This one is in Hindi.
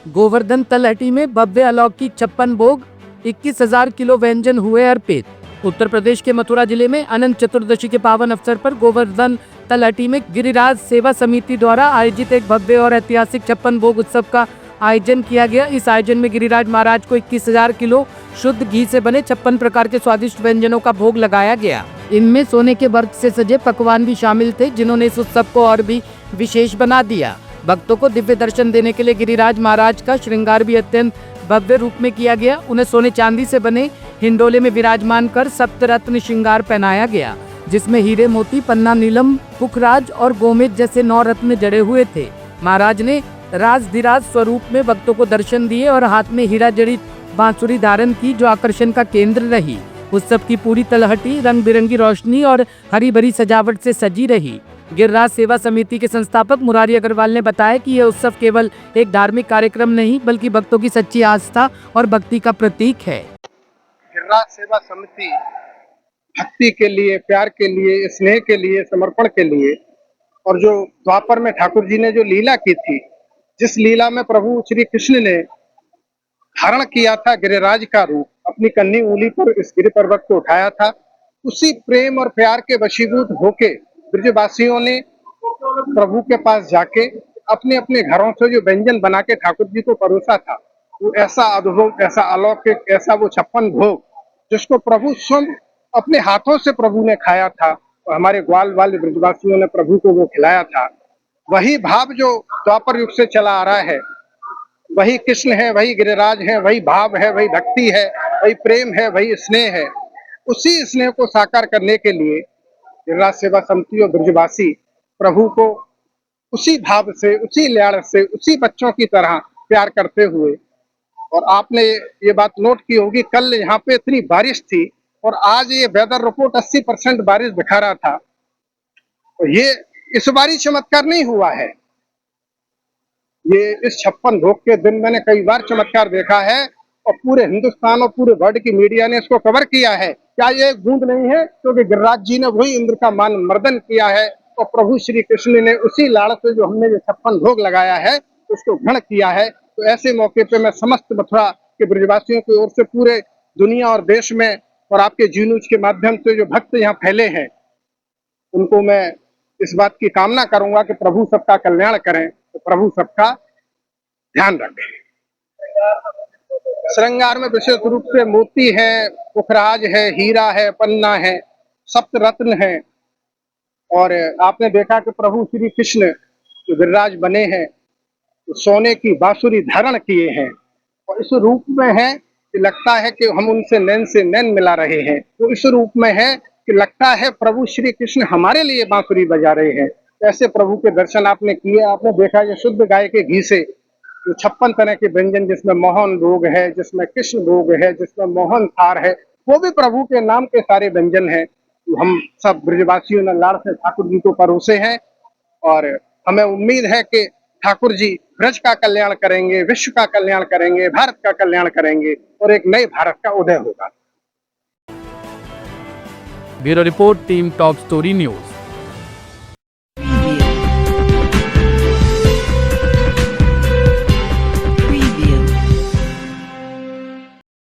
गोवर्धन तलहटी में भव्य अलौकिक 56 भोग, 21,000 किलो व्यंजन हुए अर्पित। उत्तर प्रदेश के मथुरा जिले में अनंत चतुर्दशी के पावन अवसर पर गोवर्धन तलहटी में गिरिराज सेवा समिति द्वारा आयोजित एक भव्य और ऐतिहासिक 56 भोग उत्सव का आयोजन किया गया। इस आयोजन में गिरिराज महाराज को 21,000 किलो शुद्ध घी से बने 56 प्रकार के स्वादिष्ट व्यंजनों का भोग लगाया गया। इनमें सोने के वर्क से सजे पकवान भी शामिल थे, जिन्होंने इस उत्सव को और भी विशेष बना दिया। भक्तों को दिव्य दर्शन देने के लिए गिरिराज महाराज का श्रृंगार भी अत्यंत भव्य रूप में किया गया। उन्हें सोने चांदी से बने हिंडोले में विराजमान कर सप्तरत्न श्रृंगार पहनाया गया, जिसमें हीरे, मोती, पन्ना, नीलम, पुखराज और गोमेद जैसे 9 रत्न जड़े हुए थे। महाराज ने राजधिराज स्वरूप में भक्तों को दर्शन दिए और हाथ में हीरा जड़ित बांसुरी धारण की, जो आकर्षण का केंद्र रही। उत्सव की पूरी तलहटी रंग बिरंगी रोशनी और हरी भरी सजावट से सजी रही। गिरिराज सेवा समिति के संस्थापक मुरारी अग्रवाल ने बताया कि यह उत्सव केवल एक धार्मिक कार्यक्रम नहीं, बल्कि भक्तों की सच्ची आस्था और भक्ति का प्रतीक है। गिरिराज सेवा समिति भक्ति के लिए, प्यार के लिए, स्नेह के लिए, समर्पण के लिए, और जो द्वापर में ठाकुर जी ने जो लीला की थी, जिस लीला में प्रभु श्री कृष्ण ने धारण किया था गिरिराज का रूप, अपनी कन्नी उंगली पर इस गिरि पर्वत को उठाया था, उसी प्रेम और प्यार के वशीभूत होके ब्रजवासियों ने प्रभु के पास जाके अपने अपने घरों से जो व्यंजन बना के ठाकुर जी को परोसा था, वो ऐसा अद्भुत, ऐसा अलौकिक, ऐसा वो 56 भोग जिसको प्रभु स्वयं अपने हाथों से प्रभु ने खाया था, और हमारे ग्वाल वाले ब्रजवासियों ने प्रभु को वो खिलाया था। वही भाव जो द्वापर युग से चला आ रहा है, वही कृष्ण है, वही गिरिराज है, वही भाव है, वही भक्ति है, वही प्रेम है, वही स्नेह है। उसी स्नेह को साकार करने के लिए गिरिराज सेवा समिति और ब्रजवासी प्रभु को उसी भाव से, उसी ल्याण से, उसी बच्चों की तरह प्यार करते हुए, और आपने ये बात नोट की होगी, कल यहाँ पे इतनी बारिश थी और आज ये वेदर रिपोर्ट 80% बारिश दिखा रहा था। तो ये इस बारी चमत्कार नहीं हुआ है, ये इस 56 भोग के दिन मैंने कई बार चमत्कार देखा है, और पूरे हिंदुस्तान और पूरे वर्ल्ड की मीडिया ने इसको कवर किया है। क्या ये एक बूंद नहीं है? क्योंकि गिरिराज जी ने वही इंद्र का मान मर्दन किया है, और प्रभु श्री कृष्ण ने उसी लाड़ से जो हमने जो 56 भोग लगाया है उसको ग्रहण किया है। तो ऐसे मौके पे मैं समस्त मथुरा के ब्रजवासियों की ओर से पूरे दुनिया और देश में और आपके जी न्यूज के माध्यम से जो भक्त यहाँ फैले हैं, उनको मैं इस बात की कामना करूंगा कि प्रभु सबका कल्याण करें, तो प्रभु सबका ध्यान रखें। श्रृंगार में विशेष रूप से मोती है, पुखराज है, हीरा है, पन्ना है, सप्तरत्न है, और आपने देखा कि प्रभु श्री कृष्ण जो गिरिराज बने हैं, तो सोने की बांसुरी धारण किए हैं, और इस रूप में है कि लगता है कि हम उनसे नैन से नैन मिला रहे हैं। तो इस रूप में है कि लगता है प्रभु श्री कृष्ण हमारे लिए बांसुरी बजा रहे हैं। ऐसे प्रभु के दर्शन आपने किए, आपने देखा ये शुद्ध गाय के घी से जो 56 तरह के व्यंजन, जिसमें मोहन भोग है, जिसमें कृष्ण भोग है, जिसमें मोहन थार है, वो भी प्रभु के नाम के सारे व्यंजन हैं। तो हम सब ब्रजवासियों ने लाड़ से ठाकुर जी को परोसे हैं, और हमें उम्मीद है कि ठाकुर जी ब्रज का कल्याण करेंगे, विश्व का कल्याण करेंगे, भारत का कल्याण करेंगे, और एक नए भारत का उदय होगा। Bureau report, team top story news.